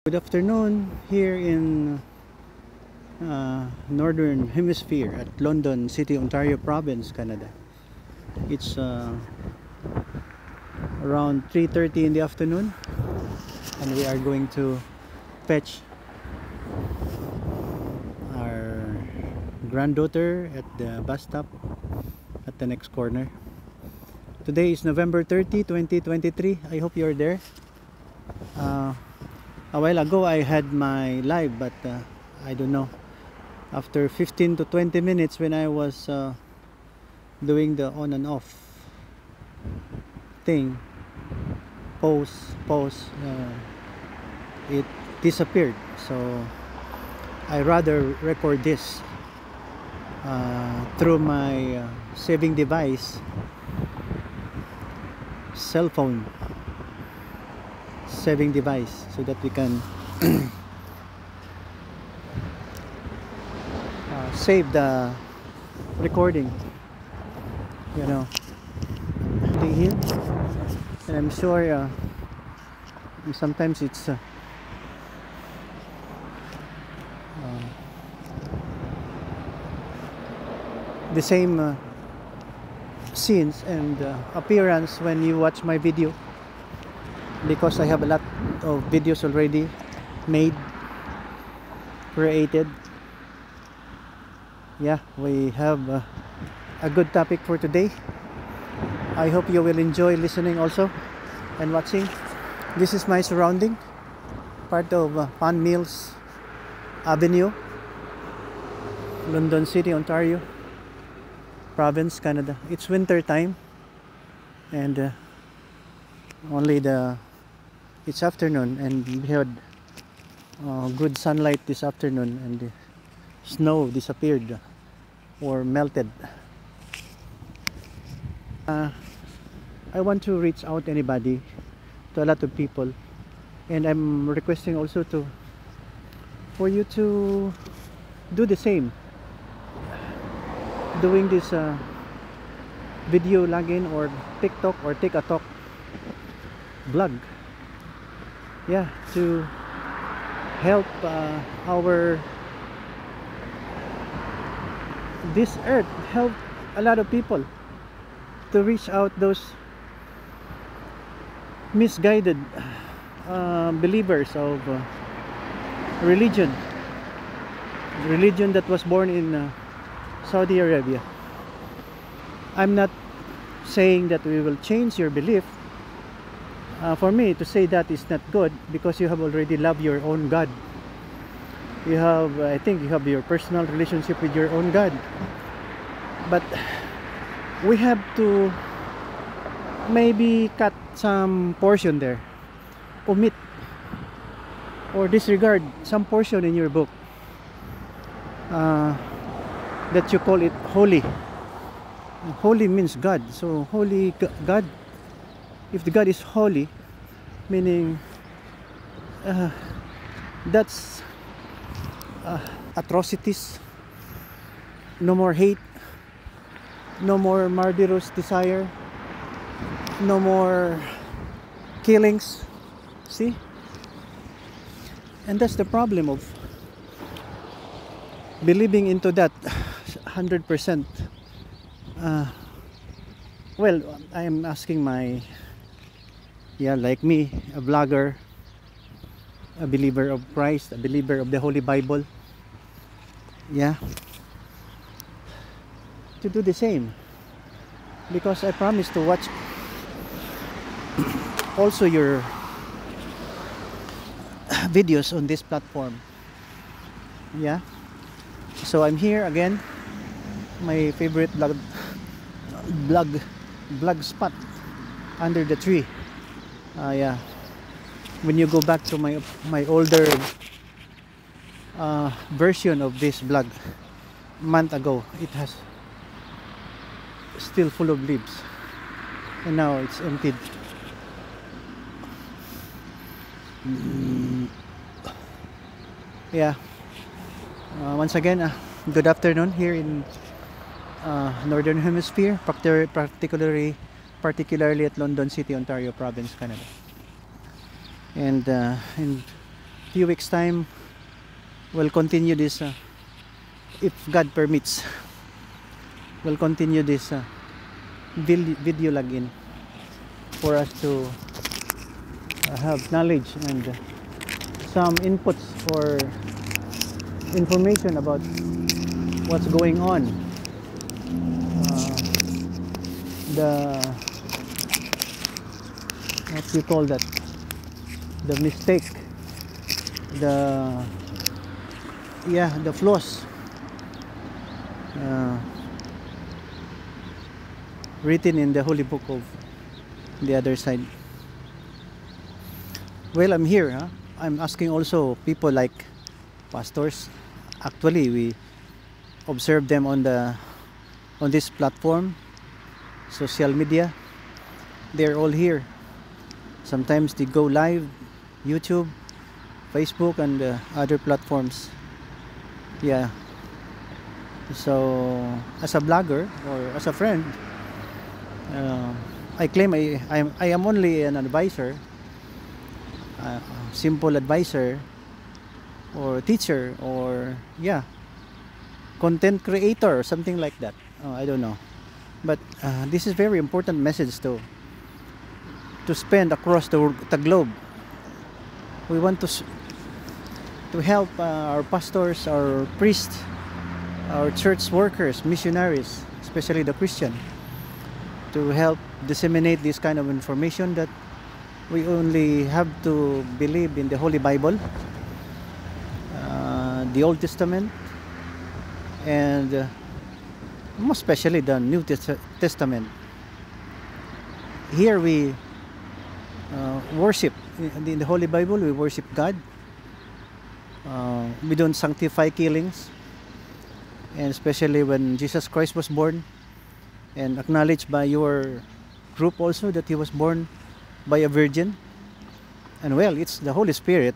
Good afternoon here in Northern Hemisphere at London City, Ontario Province, Canada. It's around 3:30 in the afternoon, and we are going to fetch our granddaughter at the bus stop at the next corner. Today is November 30, 2023. I hope you're there. A while ago I had my live, but I don't know, after 15 to 20 minutes when I was doing the on and off thing, pause, it disappeared. So I rather record this through my saving device, cell phone saving device, so that we can save the recording, you know, here. And I'm sure sometimes it's the same scenes and appearance when you watch my video, because I have a lot of videos already made, created. Yeah, we have a good topic for today. I hope you will enjoy listening also and watching. This is my surrounding, part of Pan Mills Avenue, London City, Ontario Province, Canada. It's winter time, and it's afternoon, and we had good sunlight this afternoon, and the snow disappeared or melted. I want to reach out anybody, to a lot of people, and I'm requesting also for you to do the same, doing this video login or TikTok or Take a Talk vlog, yeah, to help this earth, help a lot of people, to reach out those misguided believers of religion that was born in Saudi Arabia. I'm not saying that we will change your belief. For me to say that is not good, because you have already loved your own God. You have, I think you have your personal relationship with your own God. But we have to maybe cut some portion there, omit or disregard some portion in your book that you call it holy. Holy means God. So holy God, if the God is holy, meaning that's atrocities, no more hate, no more murderous desire, no more killings. See? And that's the problem of believing into that 100%. Well, I am asking like me, a vlogger, a believer of Christ, a believer of the Holy Bible, yeah, to do the same, because I promise to watch also your videos on this platform. Yeah, so I'm here again, my favorite vlog spot, under the tree. Yeah, when you go back to my older version of this vlog month ago, it has still full of leaves, and now it's emptied. Yeah, once again, good afternoon here in Northern Hemisphere, particularly at London City, Ontario Province, Canada. And few weeks time, we'll continue this, if God permits. We'll continue this video login for us to have knowledge and some inputs or information about what's going on. The what do you call that? The mistake, the flaws written in the holy book of the other side. Well, I'm here. I'm asking also people like pastors. Actually, we observe them on this platform, social media. They're all here. Sometimes they go live, YouTube, Facebook, and other platforms. Yeah. So, as a blogger or as a friend, I claim I am only an advisor, simple advisor, or teacher, or content creator, something like that. I don't know, but this is very important message to spend across the globe. We want to help our pastors, our priests, our church workers, missionaries, especially the Christian, to help disseminate this kind of information that we only have to believe in the Holy Bible, the Old Testament, and most especially the New Testament. Here we worship in the Holy Bible. We worship God. We don't sanctify killings, and especially when Jesus Christ was born, and acknowledged by your group also that he was born by a virgin. And well, it's the Holy Spirit.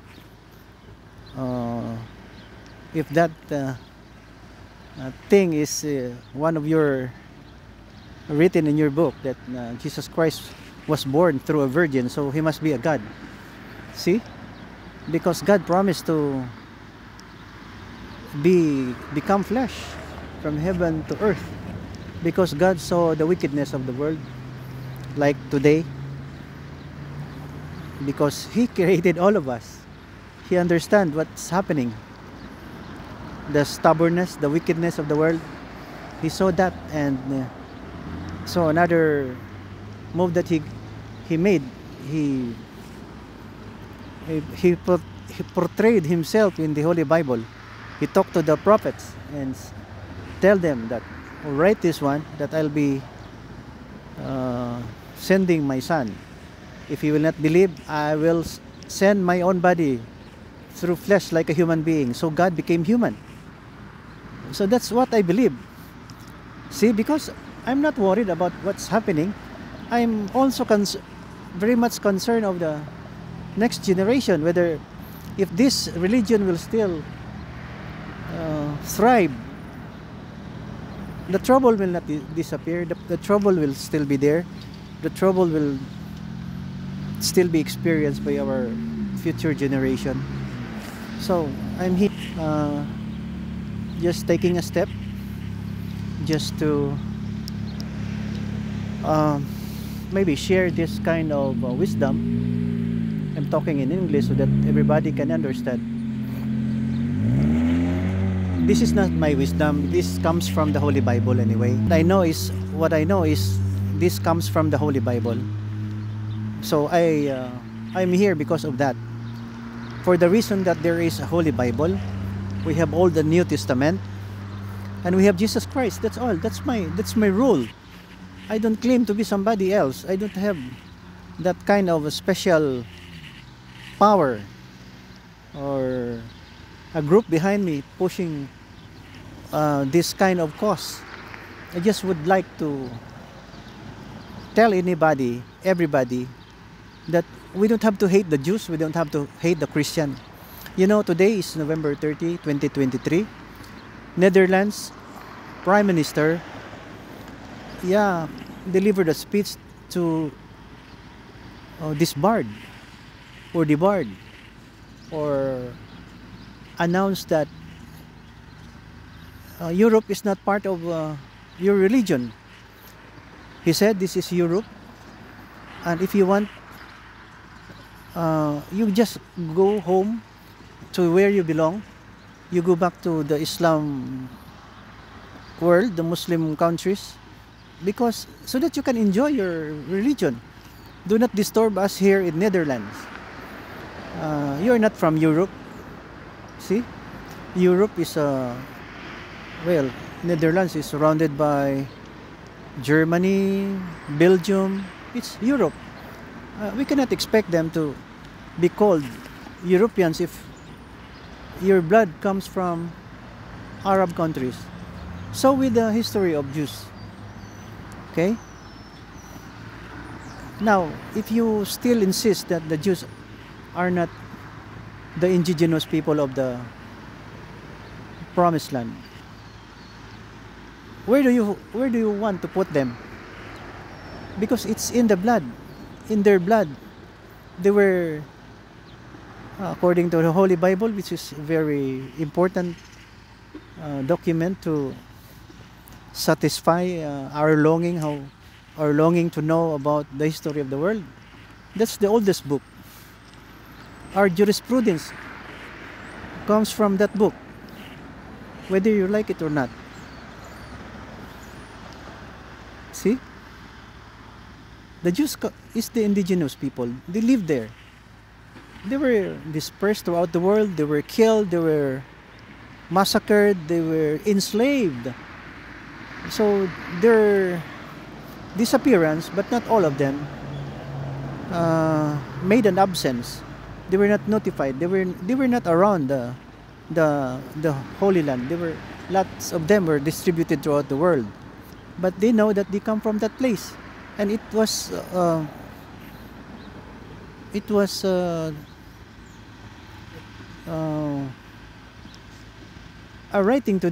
If that thing is one of your written in your book, that Jesus Christ was born through a virgin, so he must be a God. See, because God promised to become flesh from heaven to earth, because God saw the wickedness of the world, like today, because he created all of us. He understands what's happening, the stubbornness, the wickedness of the world. He saw that, and so another move that he made, he portrayed himself in the Holy Bible. He talked to the prophets and tell them that, write this one, that I'll be sending my son. If you will not believe, I will send my own body through flesh like a human being. So God became human. So that's what I believe. See, because I'm not worried about what's happening. I'm also very much concerned of the next generation, whether if this religion will still thrive. The trouble will not disappear. The trouble will still be there. The trouble will still be experienced by our future generation. So I'm here just taking a step just to maybe share this kind of wisdom. I'm talking in English so that everybody can understand. This is not my wisdom. This comes from the Holy Bible anyway. What I know is this comes from the Holy Bible. So I'm here because of that. For the reason that there is a Holy Bible, we have all the New Testament, and we have Jesus Christ. That's all. That's my rule. I don't claim to be somebody else. I don't have that kind of a special power or a group behind me pushing this kind of cause. I just would like to tell everybody, that we don't have to hate the Jews, we don't have to hate the Christian. You know, today is November 30, 2023. Netherlands Prime Minister delivered a speech to disbarred or debarred or announced that Europe is not part of your religion. He said, this is Europe, and if you want, you just go home to where you belong. You go back to the Islam world, the Muslim countries, because so that you can enjoy your religion. Do not disturb us here in Netherlands. You're not from Europe. See, Europe is well, Netherlands is surrounded by Germany, Belgium. It's Europe. We cannot expect them to be called Europeans if your blood comes from Arab countries. So with the history of Jews. Okay? Now, if you still insist that the Jews are not the indigenous people of the Promised Land, where do you want to put them? Because it's in the blood, in their blood. They were, according to the Holy Bible, which is a very important document to satisfy our longing to know about the history of the world. That's the oldest book. Our jurisprudence comes from that book, whether you like it or not. See? The Jews is the indigenous people. They lived there. They were dispersed throughout the world. They were killed. They were massacred. They were enslaved. So their disappearance, but not all of them, made an absence. They were not notified. They were not around the Holy Land. Lots of them were distributed throughout the world, but they know that they come from that place, and it was a right thing to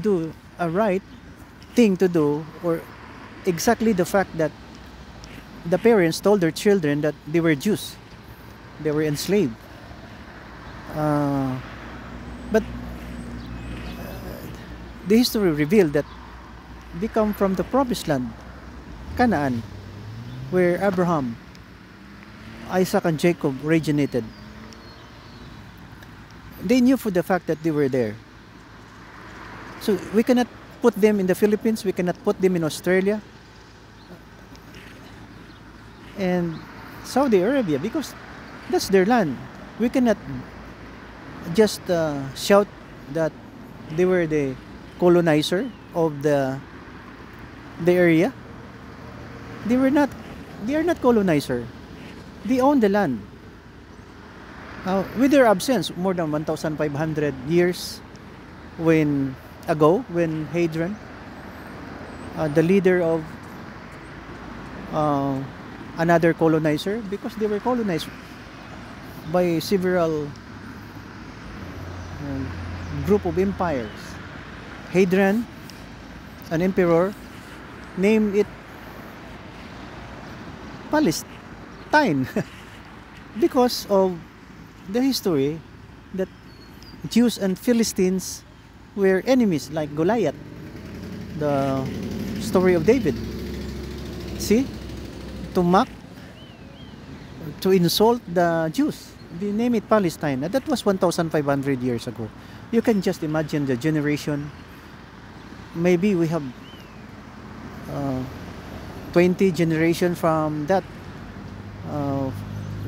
do, or exactly the fact that the parents told their children that they were Jews, they were enslaved. But the history revealed that they come from the Promised Land, Canaan, where Abraham, Isaac, and Jacob originated. They knew for the fact that they were there. So we cannot put them in the Philippines, we cannot put them in Australia and Saudi Arabia, because that's their land. We cannot just shout that they were the colonizer of the area. They are not colonizer. They own the land. With their absence, more than 1,500 years ago, when Hadrian, the leader of another colonizer, because they were colonized by several group of empires. Hadrian, an emperor, named it Palestine because of the history that Jews and Philistines were enemies, like Goliath, the story of David. See, to mock, to insult the Jews, they name it Palestine. And that was 1,500 years ago. You can just imagine the generation. Maybe we have 20 generations from that,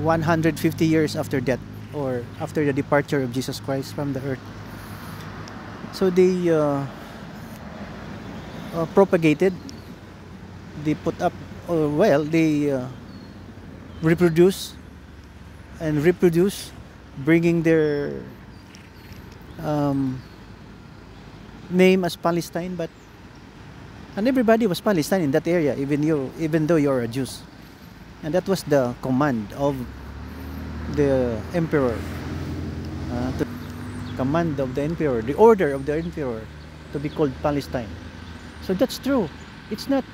150 years after death, or after the departure of Jesus Christ from the earth. So they propagated, they put up, they reproduce, bringing their name as Palestine, and everybody was Palestine in that area, even though you're a Jew. And that was the command of the emperor, the order of the emperor to be called Palestine. So that's true. It's not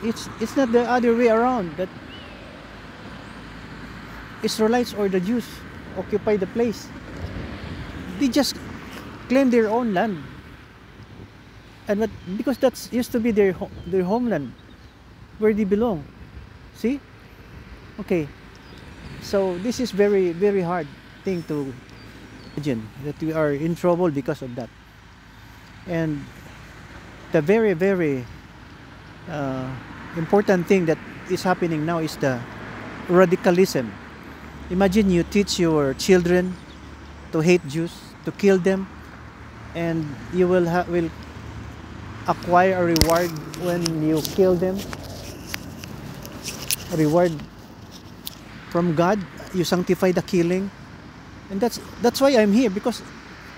the other way around, that Israelites or the Jews occupy the place. They just claim their own land. And what, because that's used to be their homeland, where they belong. See? Okay. So this is very, very hard thing to imagine, that we are in trouble because of that. And the very, very important thing that is happening now is the radicalism. Imagine you teach your children to hate Jews, to kill them, and you will acquire a reward when you kill them. A reward from God. You sanctify the killing, and that's why I'm here. Because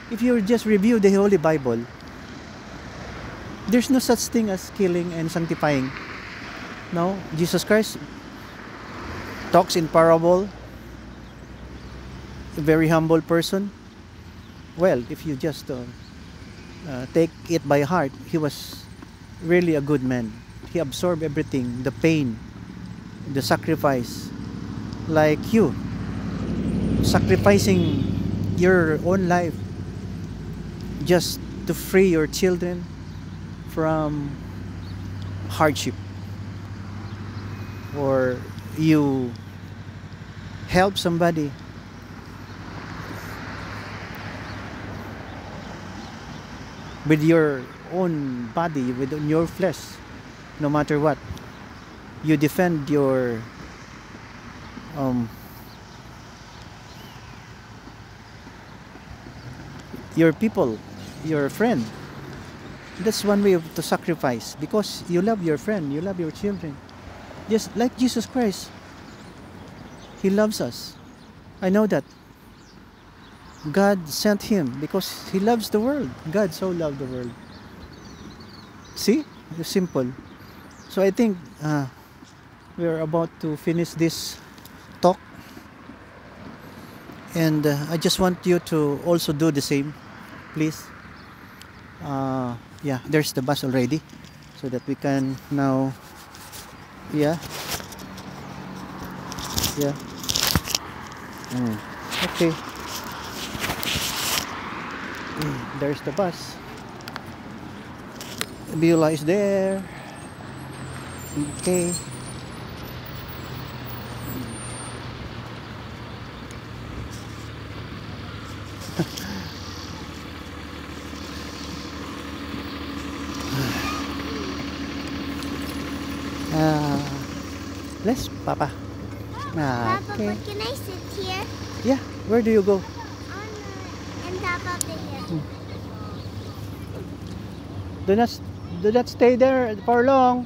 if you just review the Holy Bible, there's no such thing as killing and sanctifying. No, Jesus Christ talks in parable. A very humble person. Well, if you just take it by heart, he was really a good man. He absorbed everything, the pain, the sacrifice, like you, sacrificing your own life just to free your children from hardship, or you help somebody with your own body, with your flesh, no matter what. You defend your people, your friend. That's one way to sacrifice, because you love your friend, you love your children. Just like Jesus Christ, he loves us. I know that. God sent him because he loves the world. God so loved the world. See? It's simple. So I think we're about to finish this talk. And I just want you to also do the same, please. Yeah, there's the bus already. So that we can now... Yeah. Yeah. Okay. There's the bus. Beulah is there. Okay. Let's, Papa. Papa, Okay. but can I sit here? Yeah. Where do you go? On top of the hill. Do not stay there for long.